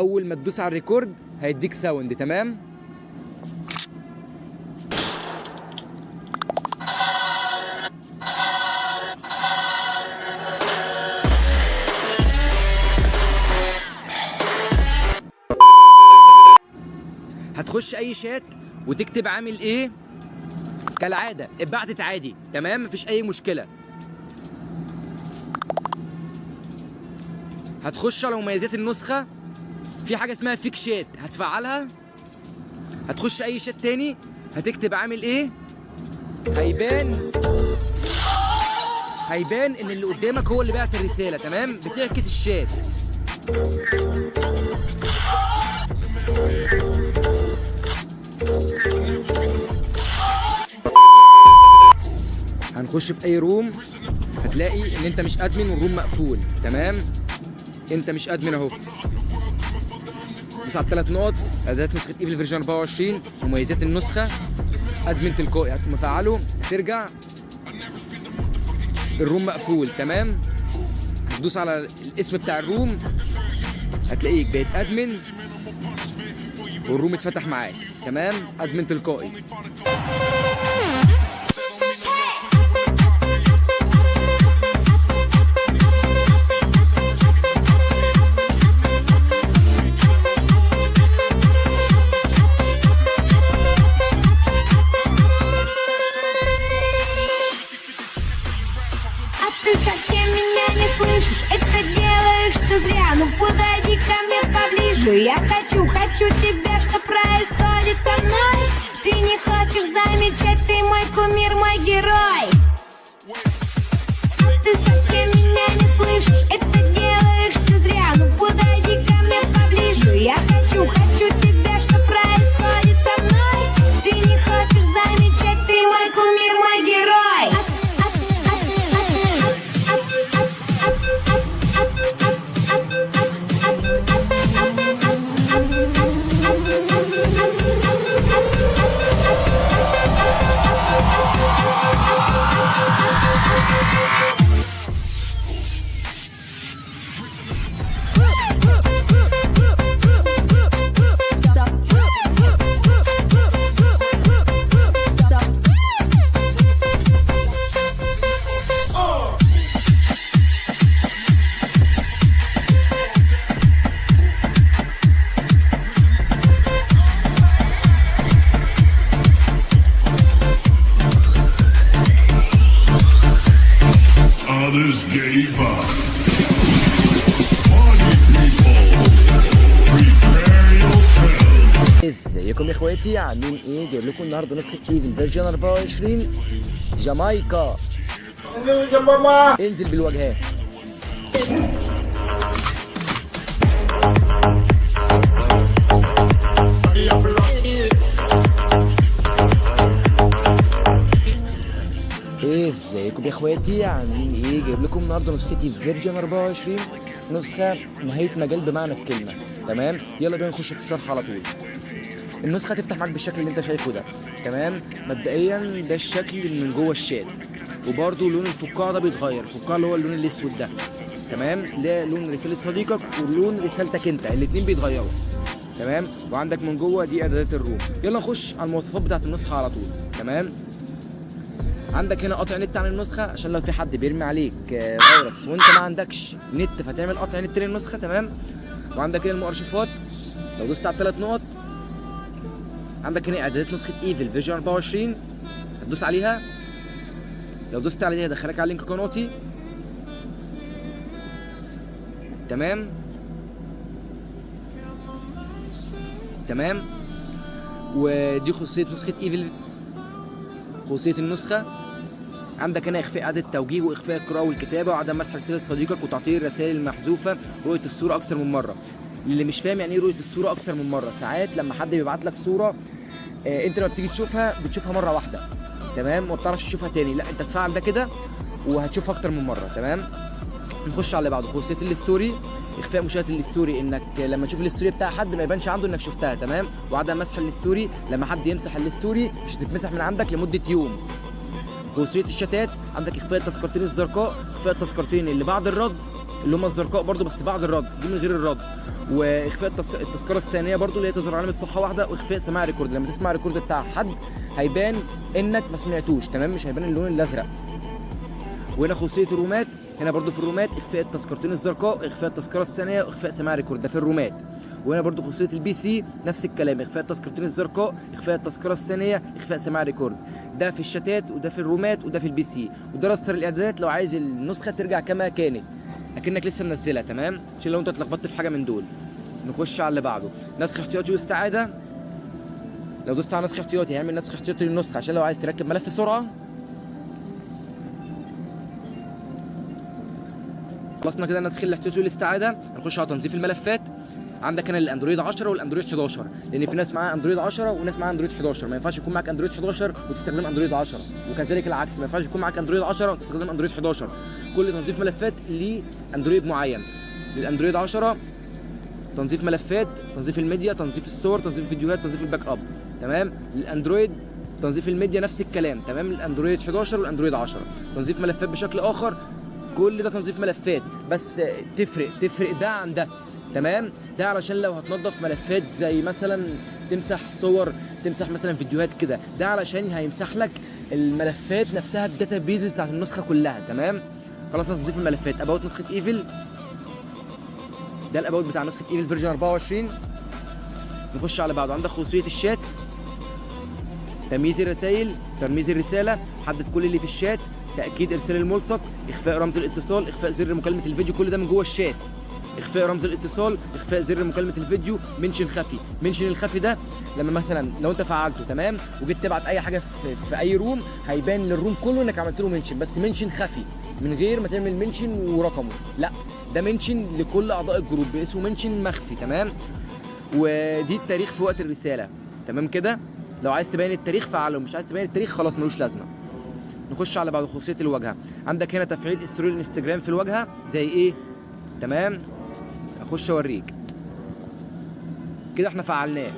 اول ما تدوس على الريكورد هيديك ساوند. تمام؟ هتخش اي شات وتكتب عامل ايه كالعاده، اتبعتت عادي. تمام؟ مفيش اي مشكله. هتخش على مميزات النسخه، في حاجه اسمها فيك شات هتفعلها. هتخش اي شات تاني هتكتب عامل ايه، هيبان ان اللي قدامك هو اللي بعت الرساله. تمام؟ بتعكس الشات. هنخش في اي روم هتلاقي ان انت مش ادمن والروم مقفول. تمام؟ انت مش ادمن اهو. بص على الثلاث نقط، اعدادات نسخه ايفل فيرجن 24، مميزات النسخه، ادمن تلقائي. هتقوم مفعله، هترجع الروم مقفول. تمام؟ هتدوس على الاسم بتاع الروم هتلاقيك بقيت ادمن والروم اتفتح معاك. تمام؟ ادمن تلقائي. Ты совсем меня не слышишь, это делаешь ты зря. Ну подойди ко мне поближе, я хочу тебя, что происходит со мной. Ты не хочешь замечать, ты мой кумир, мой герой. Ты совсем меня не слышишь, это делаешь ты зря. Ну подойди ко мне поближе, я хочу тебя, что происходит со мной. Ты не хочешь замечать, ты мой кумир, мой герой. Others gave up. Party people, prepare yourselves. ازيكم يا اخواتي، عاملين ايه؟ جايب لكم النهارده نسخه ايفل فيرجن 24 جامايكا. انزل بالواجهات. ازيكم يا اخواتي، عاملين ايه؟ جايب لكم النهارده نسخه ايفل فيرجن 24، نسخه نهايه مجال بمعنى الكلمه. تمام؟ يلا بينا نخش في الشرح على طول. النسخه هتفتح معاك بالشكل اللي انت شايفه ده. تمام؟ مبدئيا ده الشكل اللي من جوه الشات، وبرده لون الفقاعه ده بيتغير. الفقاعه اللي هو اللون الاسود ده. تمام؟ ده لون رساله صديقك ولون رسالتك انت، الاثنين بيتغيروا. تمام؟ وعندك من جوه دي اعدادات الروم. يلا نخش على المواصفات بتاعت النسخه على طول. تمام؟ عندك هنا قطع نت عن النسخه عشان لو في حد بيرمي عليك فيروس وانت ما عندكش نت فتعمل قطع نت للنسخه. تمام؟ وعندك هنا المؤرشفات، لو دوست على الثلاث نقط عندك هنا اعدادات نسخه ايفل فيرجن 24 هتدوس عليها. لو دوست عليها هيدخلك على لينك قناتي. تمام؟ تمام؟ ودي خصوصيه نسخه ايفل. خصوصيه النسخه عندك هنا اخفاء اعاده التوجيه واخفاء القراءه والكتابه وعدم مسح رساله صديقك وتعطيل الرسائل المحذوفه ورؤيه الصوره اكثر من مره. اللي مش فاهم يعني ايه رؤيه الصوره اكثر من مره، ساعات لما حد بيبعت لك صوره انت لما بتيجي تشوفها بتشوفها مره واحده. تمام؟ وما بتعرفش تشوفها تاني، لا انت تفعل ده كده وهتشوفها اكتر من مره. تمام؟ نخش على اللي بعده، خصوصيه الستوري، اخفاء مشاهده الستوري، انك لما تشوف الستوري بتاع حد ما يبانش عنده انك شفتها. تمام؟ وعدم مسح الستوري، لما حد يمسح الستوري مش هتتمسح من عندك لمده يوم. خصوصيه الشتات عندك اخفاء التذكرتين الزرقاء، اخفاء التذكرتين اللي بعد الرد اللي هم الزرقاء برضو بس بعد الرد، دي من غير الرد. واخفاء التذكره الثانيه برضو اللي هي تظهر علامه صفحه واحده، واخفاء سماع ريكورد. لما تسمع ريكورد بتاع حد هيبان انك ما سمعتوش، تمام، مش هيبان اللون الازرق. وهنا خاصيه الرومات، هنا برضو في الرومات اخفاء التذكرتين الزرقاء، اخفاء التذكره الثانيه، واخفاء سماع ريكورد، ده في الرومات. وهنا برضو خاصيه البي سي نفس الكلام، اخفاء التذكرتين الزرقاء، اخفاء التذكره الثانيه، اخفاء سماع ريكورد. ده في الشتات، وده في الرومات، وده في البي سي. وده راستر الاعدادات لو عايز النسخه ترجع كما كانت اكنك لسه منزلها، تمام، عشان لو انت اتلخبطت في حاجه من دول. نخش على اللي بعده، نسخ احتياطي واستعاده. لو دوست على نسخ احتياطي هيعمل نسخ احتياطي للنسخه عشان لو عايز تركب ملف بسرعه. خلصنا كده النسخ الاحتياطي والاستعاده. هنخش على تنظيف الملفات. عندك هنا الاندرويد 10 والاندرويد 11، لان في ناس معاها اندرويد 10 وناس معاها اندرويد 11. ما ينفعش يكون معاك اندرويد 11 وتستخدم اندرويد 10، وكذلك العكس، ما ينفعش يكون معاك اندرويد 10 وتستخدم اندرويد 11. كل تنظيف ملفات لاندرويد معين. للاندرويد 10 تنظيف ملفات، تنظيف الميديا، تنظيف الصور، تنظيف الفيديوهات، تنظيف الباك اب، تمام. للاندرويد تنظيف الميديا نفس الكلام، تمام. الاندرويد 11 والاندرويد 10 تنظيف ملفات بشكل اخر. كل ده تنظيف ملفات، بس تفرق ده عن ده، تمام. ده علشان لو هتنظف ملفات زي مثلا تمسح صور، تمسح مثلا فيديوهات كده، ده علشان هيمسح لك الملفات نفسها، الداتابيز بتاعت النسخه كلها، تمام. خلاص تنظيف الملفات. اباوت نسخه ايفل، ده الاباوت بتاع نسخه ايفل فيرجن 24. نخش على بعضه. عندك خصوصيه الشات، تمييز الرسائل، ترميز الرساله، حدد كل اللي في الشات، تاكيد ارسال الملصق، اخفاء رمز الاتصال، اخفاء زر مكالمه الفيديو، كل ده من جوه الشات. اخفاء رمز الاتصال، اخفاء زر مكالمه الفيديو، منشن خفي. منشن الخفي ده لما مثلا لو انت فعلته، تمام، وجيت تبعت اي حاجه في اي روم، هيبان للروم كله انك عملت له منشن، بس منشن خفي من غير ما تعمل منشن ورقمه، لا، ده منشن لكل اعضاء الجروب اسمه منشن مخفي، تمام. ودي التاريخ في وقت الرساله، تمام كده. لو عايز تبين التاريخ فعله، مش عايز تبين التاريخ خلاص ملوش لازمه. نخش على بعض خصوصيه الواجهه. عندك هنا تفعيل ستوري الانستجرام في الواجهه زي ايه، تمام. اخش اوريك كده احنا فعلناه،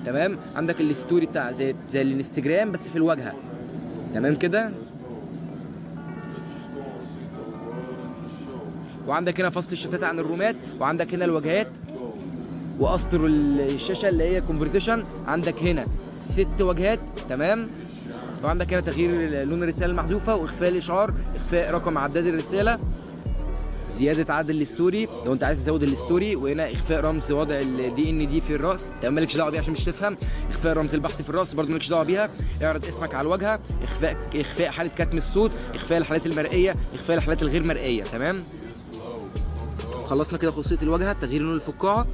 تمام. عندك الستوري بتاع زي الانستجرام بس في الواجهه، تمام كده. وعندك هنا فصل الشتات عن الرومات، وعندك هنا الواجهات واسطر الشاشه اللي هي كونفرزيشن. عندك هنا 6 واجهات، تمام. وعندك هنا تغيير لون الرساله المحذوفه، واخفاء الاشعار، اخفاء رقم عداد الرساله، زياده عدد الستوري لو انت عايز تزود الستوري، وهنا اخفاء رمز وضع الدي ان دي في الراس، تمام، مالكش دعوه بيها عشان مش تفهم. اخفاء رمز البحث في الراس برضه مالكش دعوه بيها. اعرض اسمك على الواجهه، اخفاء حاله كتم الصوت، اخفاء الحالات المرئيه، اخفاء الحالات الغير مرئيه، تمام. خلصنا كده خصوصيه الواجهه. تغيير لون الفقاعه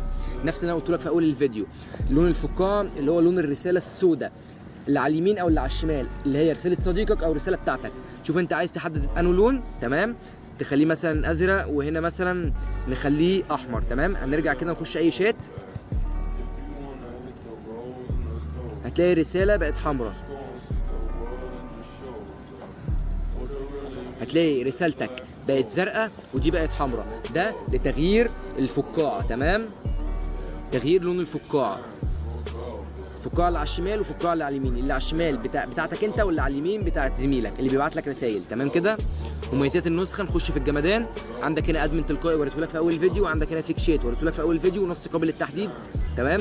نفس اللي انا قلت لك في اول الفيديو. لون الفقاعه اللي هو لون الرساله السوداء اللي على اليمين او اللي على الشمال، اللي هي رساله صديقك او الرساله بتاعتك. شوف انت عايز تحدد انه لون، تمام، تخليه مثلا ازرق، وهنا مثلا نخليه احمر، تمام. هنرجع كده نخش اي شات، هتلاقي الرساله بقت حمراء، هتلاقي رسالتك بقت زرقاء ودي بقت حمراء. ده لتغيير الفقاعه، تمام. تغيير لون الفقاعه، الفقاعه اللي على الشمال والفقاعه اللي على اليمين، اللي على الشمال بتاعتك انت، واللي على اليمين بتاعت زميلك اللي بيبعت لك رسائل، تمام كده. مميزات النسخه، نخش في الجمدان. عندك هنا ادمن تلقائي وريته لك في اول فيديو، وعندك هنا فيك شات وريته لك في اول فيديو، ونص قابل للتحديد، تمام.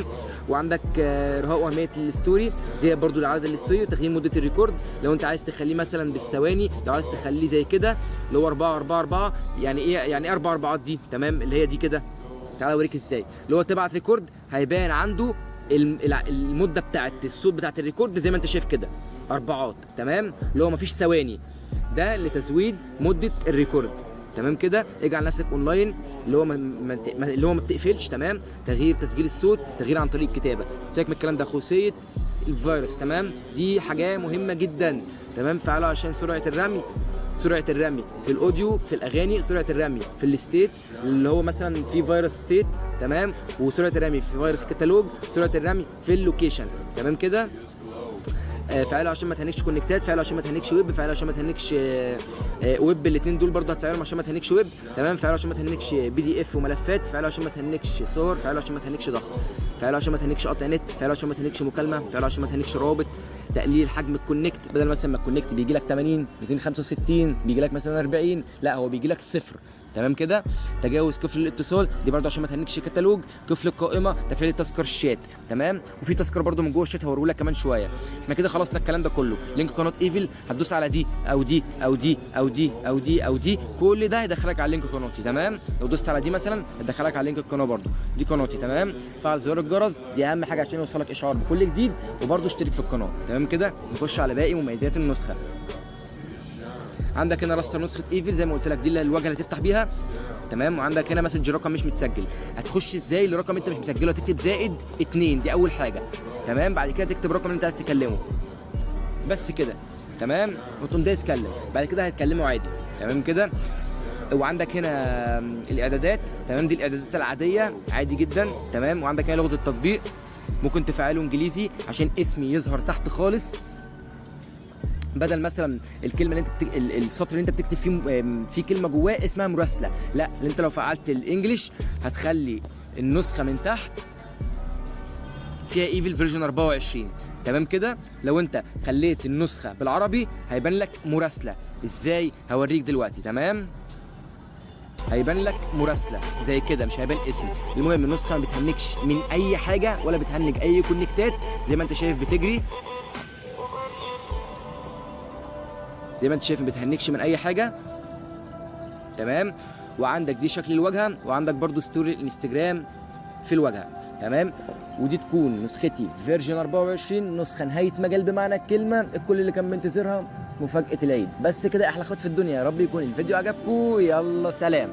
وعندك ارهاء واهميه الستوري، زي برضو لعدد الستوري، وتغيير مده الريكورد لو انت عايز تخليه مثلا بالثواني، لو عايز تخليه زي كده اللي هو 4 يعني ايه، يعني ايه 4 4 دي، تمام، اللي هي دي كده. تعالى اوريك ازاي. اللي هو تبعت ريكورد هيبان عنده المده بتاعت الصوت بتاعت الريكورد زي ما انت شايف كده 4، تمام، اللي هو مفيش ثواني. ده لتزويد مده الريكورد، تمام كده. اجعل نفسك اونلاين اللي هو ما بتقفلش، تمام. تغيير تسجيل الصوت، تغيير عن طريق الكتابه. سيبك من الكلام ده. خصوصيه الفيروس، تمام، دي حاجه مهمه جدا، تمام. فعله عشان سرعه الرمي في الاوديو، في الاغاني، سرعه الرمي في الستيت اللي هو مثلا في فيروس ستيت، تمام، وسرعه الرمي في فيروس كتالوج، سرعه الرمي في اللوكيشن، تمام كده. فعله عشان ما تهنكش كونكتات، فعله عشان ما تهنكش ويب، فعله عشان ما تهنكش ويب، الاثنين دول برضه هتفعلهم عشان ما تهنكش ويب، تمام. فعله عشان ما تهنكش بي دي اف وملفات، فعله عشان ما تهنكش صور، فعله عشان ما تهنكش ضغط، فعله عشان ما تهنكش قطع نت، فعله عشان ما تهنكش مكالمه، فعله عشان ما تهنكش رابط. تقليل حجم الكونكت، بدل مثلا ما الكونكت بيجي لك 80 265 بيجي لك مثلا 40، لا هو بيجي لك 0، تمام كده. تجاوز قفل الاتصال دي برده عشان ما تهنكش الكتالوج. قفل القائمه، تفعيل تذكر الشات، تمام. وفي تذكره برده من جوه الشات هوريهولك كمان شويه. احنا كده خلصنا الكلام ده كله. لينك قناه ايفل هتدوس على دي او دي او دي او دي او دي او دي، كل ده هيدخلك على لينك قناتي، تمام. لو دوست على دي مثلا هيدخلك على لينك القناه برده، دي قناتي، تمام. فعل زر الجرس، دي اهم حاجه عشان يوصلك اشعار بكل جديد، وبرده اشترك في القناه، تمام كده. نخش على باقي مميزات النسخه. عندك هنا راستر نسخه ايفل زي ما قلت لك، دي اللي الواجهه اللي هتفتح بيها، تمام. وعندك هنا مسج رقم مش متسجل. هتخش ازاي لرقم انت مش مسجله؟ هتكتب +2، دي اول حاجه، تمام. بعد كده تكتب الرقم اللي انت عايز تكلمه، بس كده، تمام. وتقوم دايس كلم، بعد كده هيتكلموا عادي، تمام كده. وعندك هنا الاعدادات، تمام. دي الاعدادات العاديه عادي جدا، تمام. وعندك هنا لغه التطبيق، ممكن تفعله انجليزي عشان اسمي يظهر تحت خالص، بدل مثلا الكلمه اللي انت السطر اللي انت بتكتب فيه في كلمه جواه اسمها مراسله، لا، اللي انت لو فعلت الانجليش هتخلي النسخه من تحت فيها ايفل فيرجن 24، تمام كده. لو انت خليت النسخه بالعربي هيبان لك مراسله. ازاي؟ هوريك دلوقتي، تمام. هيبان لك مراسله زي كده، مش هيبان اسمي. المهم النسخه ما بتهنكش من اي حاجه ولا بتهنج اي كونكتات، زي ما انت شايف بتجري، زي ما انت شايف ما بتهنكش من اي حاجه، تمام. وعندك دي شكل الواجهه، وعندك برضو ستوري الانستجرام في الواجهه، تمام. ودي تكون نسختي فيرجن 24، نسخه نهايه مجال بمعنى الكلمه، الكل اللي كان منتظرها، مفاجاه العيد. بس كده احلى خد في الدنيا. يا رب يكون الفيديو عجبكم، يلا سلام.